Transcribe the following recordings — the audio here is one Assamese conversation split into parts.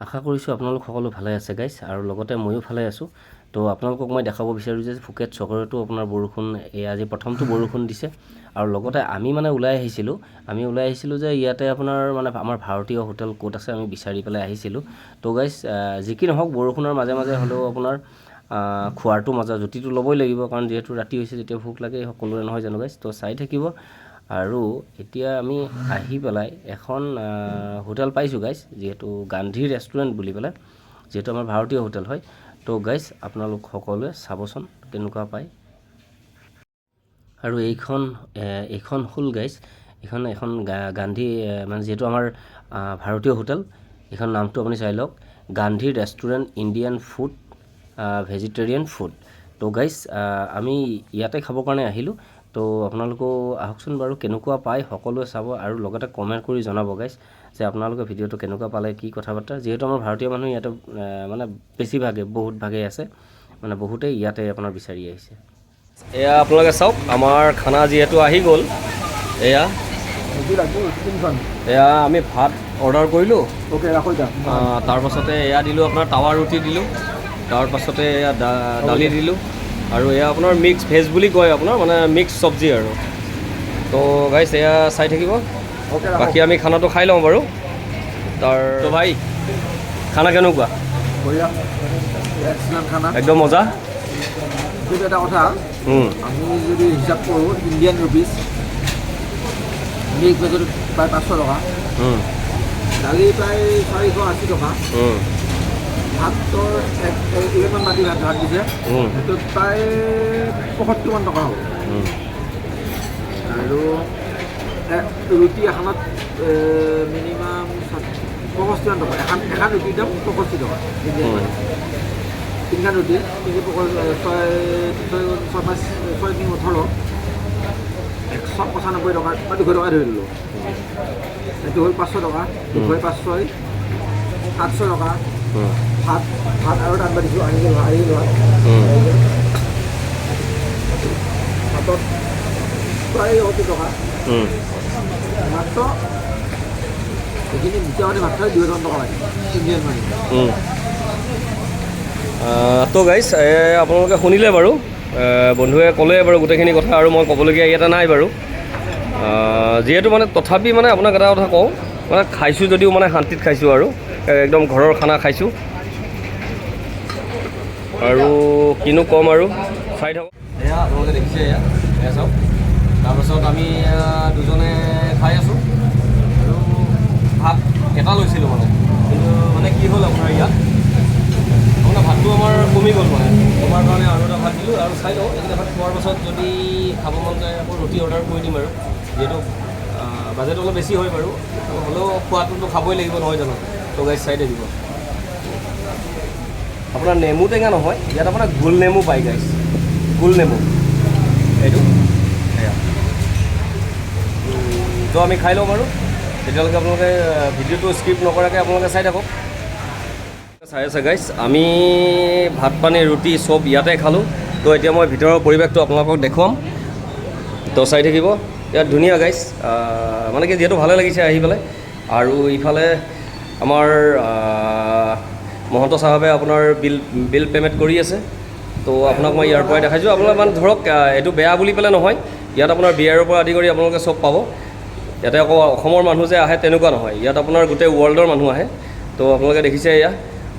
আশা কৰিছোঁ আপোনালোক সকলো ভালে আছে গাইছ, আৰু লগতে ময়ো ভালে আছোঁ। তো আপোনালোকক মই দেখাব বিচাৰোঁ যে ফুকেট চহৰতো আপোনাৰ বৰষুণ আজি প্ৰথমটো বৰষুণ দিছে। আৰু লগতে আমি ওলাই আহিছিলোঁ যে ইয়াতে আপোনাৰ আমাৰ ভাৰতীয় হোটেল ক'ত আছে আমি বিচাৰি পেলাই আহিছিলোঁ। তো গাইছ, যি কি নহওক বৰষুণৰ মাজে মাজে হ'লেও আপোনাৰ খোৱাৰটো মজা জুতিটো ল'বই লাগিব, কাৰণ যিহেতু ৰাতি হৈছে যেতিয়া ভোক লাগে সকলোৰে, নহয় জানো গাইছ? তো চাই থাকিব। আৰু এতিয়া আমি আহি পেলাই এখন হোটেল পাইছোঁ গাইছ, যিহেতু গান্ধী ৰেষ্টুৰেণ্ট বুলি পেলাই, যিহেতু আমাৰ ভাৰতীয় হোটেল হয়। তো গাইছ, আপোনালোক সকলোৱে চাবচোন কেনেকুৱা পায়। আৰু এইখন হ'ল গাইছ, এখন গান্ধী যিহেতু আমাৰ ভাৰতীয় হোটেল, এইখন নামটো আপুনি চাই লওক, Gandhi restaurant Indian food, vegetarian food. তো গাইছ, আমি ইয়াতে খাবৰ কাৰণে আহিলোঁ। তো আপোনালোকেও আহকচোন বাৰু, কেনেকুৱা পায় সকলোৱে চাব, আৰু লগতে কমেণ্ট কৰি জনাব গাইছ যে আপোনালোকে ভিডিঅ'টো কেনেকুৱা পালে, কি কথা বাৰ্তা। যিহেতু আমাৰ ভাৰতীয় মানুহ ইয়াতে বেছিভাগে বহুত ভাগেই আছে, বহুতেই ইয়াতে আপোনাৰ বিচাৰি আহিছে। এয়া আপোনালোকে চাওক, আমাৰ খানা যিহেতু আহি গ'ল, এয়া আমি ভাত অৰ্ডাৰ কৰিলোঁ। তাৰপাছতে এয়া দিলোঁ আপোনাৰ টাৱা ৰুটি দিলোঁ, তাৰপাছতে এয়া দালি দিলোঁ, আৰু এয়া আপোনাৰ মিক্স ভেজ বুলি কয়, আপোনাৰ মিক্স চব্জি আৰু। তো গাইছ, এয়া চাই থাকিব, বাকী আমি খানাটো খাই লওঁ বাৰু। তো ভাই, খানা কেনেকুৱা? একদম মজা। কিন্তু এটা কথা, আমি যদি হিচাপ কৰোঁ ইণ্ডিয়ান ৰুপিজ, মিক্স ভেজত প্ৰায় 500 টকা, দালি প্ৰায় 480 টকা, ভাতৰ 11মান বাতি ভাত দিছে, সেইটোত প্ৰায় 75মান টকা হ'ব। আৰু ৰুটি এখনত মিনিমাম 65মান টকা, এখন ৰুটিৰ দাম 65 টকা। তিনিখন ৰুটি 6×5=18, 195 টকা বা 200 টকা ধৰি দিলোঁ। এইটো হ'ল 500 টকা, 200 500 700 টকা। ভাত আৰু তাত দিছোঁ আহি লোৱা ভাতত প্ৰায় 80 টকা। মাত্ৰ এইখিনি দুটা ভাত খাই 2,000 টকা লাগে ইণ্ডিয়ান মানি। তো গাইছ, আপোনালোকে শুনিলে বাৰু, বন্ধুৱে ক'লে বাৰু গোটেইখিনি কথা, আৰু মই ক'বলগীয়া ইয়াতে নাই বাৰু। যিহেতু তথাপি আপোনাক এটা কথা কওঁ, খাইছোঁ যদিও শান্তিত খাইছোঁ, আৰু একদম ঘৰৰ খানা খাইছোঁ, আৰু কিনো ক'ম আৰু। চাই থাকক, এয়া আপোনালোকে দেখিছে, এয়া চাওক। তাৰপাছত আমি দুজনে খাই আছোঁ, আৰু ভাত এটা লৈছিলোঁ কিন্তু কি হ'ল আপোনাৰ ইয়াত ভাতটো আমাৰ কমি গ'ল, কমাৰ কাৰণে আৰু এটা ভাত দিলোঁ। আৰু চাই লওঁ, এইকেইটা ভাত খোৱাৰ পাছত যদি খাব মন যায় আকৌ ৰুটি অৰ্ডাৰ কৰি দিম আৰু, যিহেতু বাজেট অলপ বেছি হয় বাৰু, হ'লেও খোৱাটোতো খাবই লাগিব, নহয় জানো? তো গাইছ, চাই থাকিব। আপোনাৰ নেমু টেঙা নহয়, ইয়াত আপোনাৰ গোল নেমু পাই গাইছ, গোল নেমু এইটো সেয়া। তো আমি খাই লওঁ বাৰু, তেতিয়ালৈকে আপোনালোকে ভিডিঅ'টো স্কিপ নকৰাকৈ আপোনালোকে চাই থাকক। চাই আছে গাইছ, আমি ভাত পানী ৰুটি চব ইয়াতে খালোঁ। তো এতিয়া মই ভিতৰৰ পৰিৱেশটো আপোনালোকক দেখুৱাম, তো চাই থাকিব। ইয়াত ধুনীয়া গাইছ, কি যিহেতু ভালে লাগিছে আহি পেলাই। আৰু ইফালে আমাৰ মহন্ত চাহাবে আপোনাৰ বিল পে'মেণ্ট কৰি আছে। তো আপোনাক মই ইয়াৰ পৰাই দেখাইছোঁ। আপোনালোকে ধৰক, এইটো বেয়া বুলি পেলাই নহয়, ইয়াত আপোনাৰ বিয়াৰৰ পৰা আদি কৰি আপোনালোকে চব পাব। ইয়াতে আকৌ অসমৰ মানুহ যে আহে তেনেকুৱা নহয়, ইয়াত আপোনাৰ গোটেই ৱৰ্ল্ডৰ মানুহ আহে। তো আপোনালোকে দেখিছে এয়া।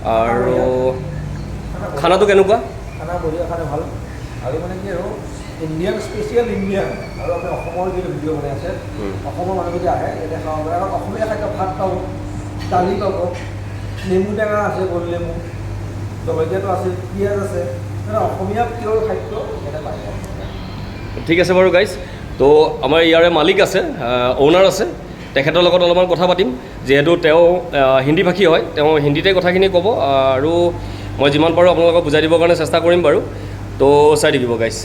আৰু খানাটো কেনেকুৱা? খানা বঢ়িয়া, খানা ভাল। আৰু কি আৰু ইণ্ডিয়ান স্পেচিয়েল ইণ্ডিয়ান, আৰু আপুনি অসমৰ যিটো ভিডিঅ' বনাই আছে, অসমৰ মানুহ যদি আহে ইয়াতে খাব পাৰে। আৰু অসমীয়া খাদ্য, ভাত পাব, দালি পাব, নেমু টেঙা আছে, গোল নেমু, জলকীয়াটো আছে, পিঁয়াজ আছে, অসমীয়া পিয়ৰ খাদ্য ইয়াতে পায়। ঠিক আছে বাৰু গাইছ। তো আমাৰ ইয়াৰে মালিক আছে, অ'নাৰ আছে, তেখেতৰ লগত অলপমান কথা পাতিম, যিহেতু তেওঁ হিন্দী ভাষী হয়, তেওঁ হিন্দীতে কথাখিনি ক'ব, আৰু মই যিমান পাৰোঁ আপোনালোকক বুজাই দিবৰ কাৰণে চেষ্টা কৰিম বাৰু। তো চাই থাকিব গাইছ।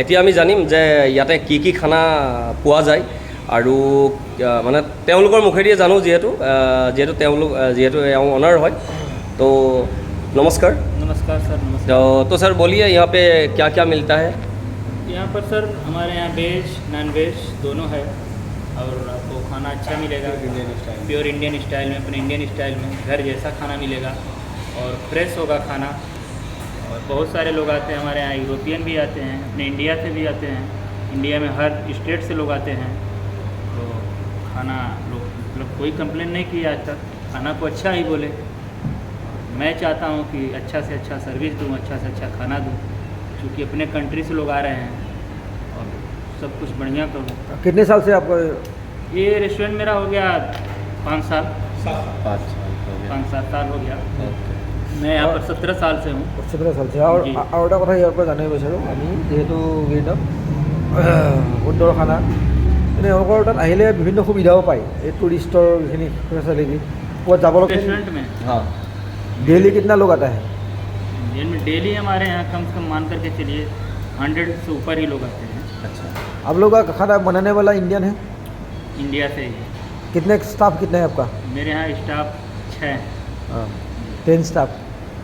এতিয়া আমি জানিম যে ইয়াতে কি কি খানা পোৱা যায়, আৰু তেওঁলোকৰ মুখেদিয়ে জানো, যিহেতু এওঁ অনাৰ হয়। তো नमस्कार। नमस्कार सर। नमस्कार। तो सर बोलिए, यहाँ पे क्या क्या मिलता है? यहाँ पर सर हमारे यहाँ वेज नॉन वेज दोनों है। और आपको खाना अच्छा मिलेगा, Indian style pure Indian style में, अपने इंडियन स्टाइल में घर जैसा खाना मिलेगा और फ्रेश होगा खाना। और बहुत सारे लोग आते हैं हमारे यहाँ, यूरोपियन भी आते हैं, अपने इंडिया से भी आते हैं, इंडिया में हर स्टेट से लोग आते हैं। तो खाना लोग मतलब कोई कंप्लेन नहीं किया आज तक, खाना को अच्छा ही बोले। मैं चाहता हूँ कि अच्छा से अच्छा सर्विस दूँ, अच्छा से अच्छा खाना दूँ, क्योंकि अपने कंट्री से लोग आ रहे हैं और सब कुछ बढ़िया करूँ। कितने साल से आपको ये रेस्टोरेंट मेरा हो गया 5 साल, 5-7 साल हो गया। मैं यहाँ पर 17 साल से हूँ। 17 সাল থেকে আৰু জি। আৰু এটা কথা ইয়াৰ পৰা জানিব বিচাৰোঁ, আমি যিহেতু গেইটত উত্তৰ খানা এনে তেওঁলোকৰ তাত আহিলে বিভিন্ন সুবিধাও পায়, এই টুৰিষ্টৰ যিখিনি ফেচিলিটি ক'ৰবাত যাব লগা रेस्टोरेंट में हाँ डेली कितना लोग आता है? दिन में डेली हमारे यहाँ कम से कम मान करके चलिए 100 से ऊपर ही लोग आते हैं, अच्छा आप लोग का खाना बनाने वाला इंडियन है? इंडिया से ही। कितने स्टाफ कितने है आपका? मेरे यहाँ स्टाफ 6 हाँ 10 स्टाफ।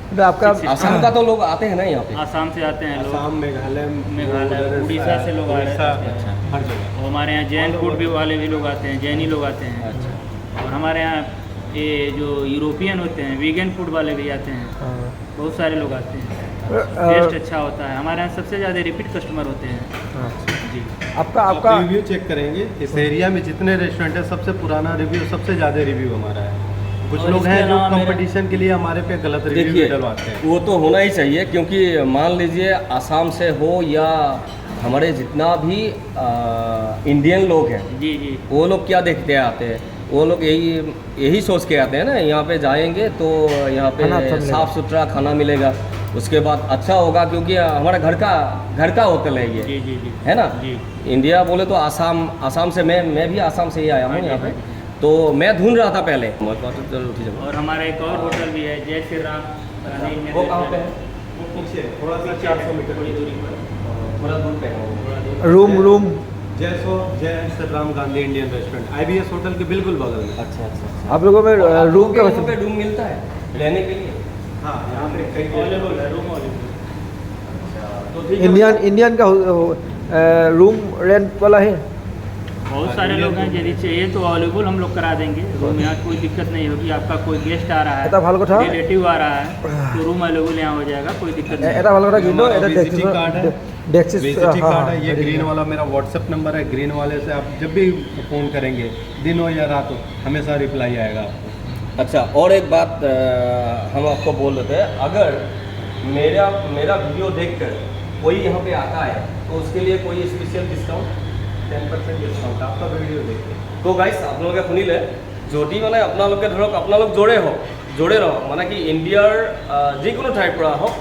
तो आपका आसाम का तो लोग आते हैं ना यहाँ पे। आसाम से आते हैं लोग, आसाम, मेघालय, मेघालय, उड़ीसा से लोग आ रहे उड़ीसा, हैं। अच्छा हर जगह। और हमारे यहाँ जैन फूड भी वाले भी लोग आते हैं, जैनी लोग आते हैं। अच्छा और हमारे यहाँ ये जो यूरोपियन होते हैं, वीगन फूड वाले भी आते हैं, हाँ। बहुत सारे लोग आते हैं। अ, टेस्ट अच्छा होता है, हमारे यहाँ सबसे ज़्यादा रिपीट कस्टमर होते हैं हाँ। जी। आपका आप आपका रिव्यू चेक करेंगे, इस एरिया में जितने रेस्टोरेंट है सबसे पुराना रिव्यू, सबसे ज़्यादा रिव्यू हमारा है। कुछ और लोग इसके हैं जो अलावा मेरे- कंपटीशन के लिए हमारे पे गलत रिव्यू देखिए भी डलवाते हैं। वो तो होना ही चाहिए, क्योंकि मान लीजिए आसाम से हो या हमारे जितना भी इंडियन लोग हैं, जी जी वो लोग क्या देखते आते हैं, वो लोग यही सोच के आते हैं ना, यहाँ पे जाएंगे तो यहाँ पे खाना अच्छा मिलेगा। साफ़ सुथरा खाना मिलेगा, उसके बाद अच्छा होगा, क्योंकि हमारा घर का होटल है ये, जी जी जी है ना। जी इंडिया बोले तो आसाम से मैं भी आसाम से ही आया हूँ हाँ जी, यहाँ पे, हाँ तो मैं ढूंढ रहा था पहले। और हमारा एक और होटल भी है, जय श्री राम। वो कहाँ पे है? वो पीछे थोड़ा सा 400 मीटर थोड़ी दूरी पर, थोड़ा दूर पे है। थोड़ा दूर। Room Jay Shri Ram Gandhi Indian restaurant IBS hotel के बिल्कुल बगल में। अच्छा अच्छा अच्छा। आप लोगों में रूम का यहाँ पे रूम मिलता है रहने के लिए? हाँ, यहाँ पे कई अवेलेबल है, रूम अवेलेबल। तो ठीक है। इंडियन का रूम रेंट वाला है? बहुत सारे लोग हैं, यदि चाहिए तो अवेलेबल हम लोग करा देंगे रूम। यहाँ कोई दिक्कत नहीं होगी, आपका कोई गेस्ट आ रहा এটা है, ভাল কথা। रिलेटिव आ रहा है, तो रूम अवेलेबल यहाँ हो जाएगा, कोई दिक्कत नहीं। এটা ভাল কথা কিন্তু हमारा এটা visiting card है। डेक्सिस विजिटिंग कार्ड है, ये ग्रीन वाला मेरा व्हाट्सएप नंबर है। ग्रीन वाले से आप जब भी फ़ोन करेंगे, दिन हो या रात हो, हमेशा रिप्लाई आएगा आपको। अच्छा, और एक बात हम आपको बोल देते हैं, अगर मेरा वीडियो देखकर कोई यहाँ पे आता है तो उसके लिए कोई स्पेशल डिस्काउंट? 10% ডিসকাউন্ট आपका वीडियो देखिए। তো গাইছ আপোনালোকে শুনিলে, যদি মানে আপোনালোকে ধৰক আপোনালোক জোৰে ৰহক মানে কি ইণ্ডিয়াৰ যিকোনো ঠাইৰ পৰা আহক,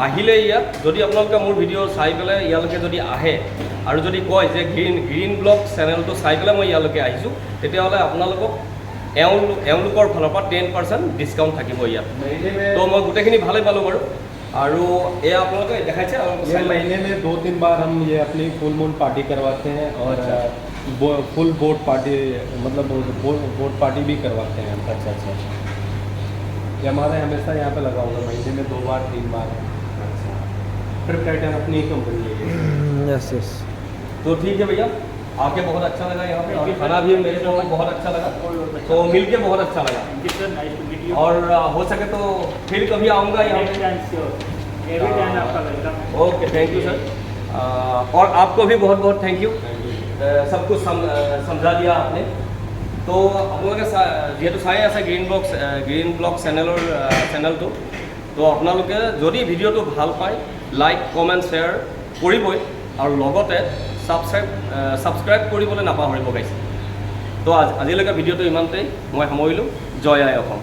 আহিলে ইয়াত যদি আপোনালোকে মোৰ ভিডিঅ' চাই পেলাই ইয়ালৈকে যদি আহে আৰু যদি কয় যে গ্ৰীণ ব্লগ চেনেলটো চাই পেলাই মই ইয়ালৈকে আহিছোঁ, তেতিয়াহ'লে আপোনালোকক এওঁলোকৰ ফালৰ পৰা 10% ডিছকাউণ্ট থাকিব ইয়াত। তো মই গোটেইখিনি ভালেই পালোঁ বাৰু। আৰু এয়া আপোনালোকে দেখাইছে আৰু ये महीने में 2-3 बार हम ये अपनी फुल मून पार्टी करवाते हैं और फुल बोट पार्टी, मतलब बोट पार्टी भी करवाते हैं हम। अच्छा अच्छा अच्छा। ये हमारे हमेशा यहाँ पे लगा होगा, महीने में 2 बार 3 बार। ट्रिप टाइटन अपनी ही कंपनी है। Yes yes. तो ठीक है भैया, आके बहुत अच्छा लगा यहाँ पे, और खाना भी मेरे को बहुत अच्छा लगा, तो मिल के बहुत अच्छा लगा। Nice to meet you. और हो सके तो फिर कभी आऊँगा यहाँ पे। एवरी टाइम आपका वेलकम है। Okay, thank you sir. और आपको भी बहुत बहुत थैंक यू, सब कुछ समझा दिया आपने। तो আপোনালোকে যিহেতু চাই আছে গ্ৰীণ ব্লগ চেনেলটো, তো আপোনালোকে যদি ভিডিঅ'টো ভাল পায় লাইক কমেণ্ট শ্বেয়াৰ কৰিবই, আৰু লগতে ছাবস্ক্ৰাইব কৰিবলৈ নাপাহৰিব গাইছে। তো আজিলৈকে ভিডিঅ'টো ইমানতেই, মই সামৰিলোঁ। জয় আই অসম।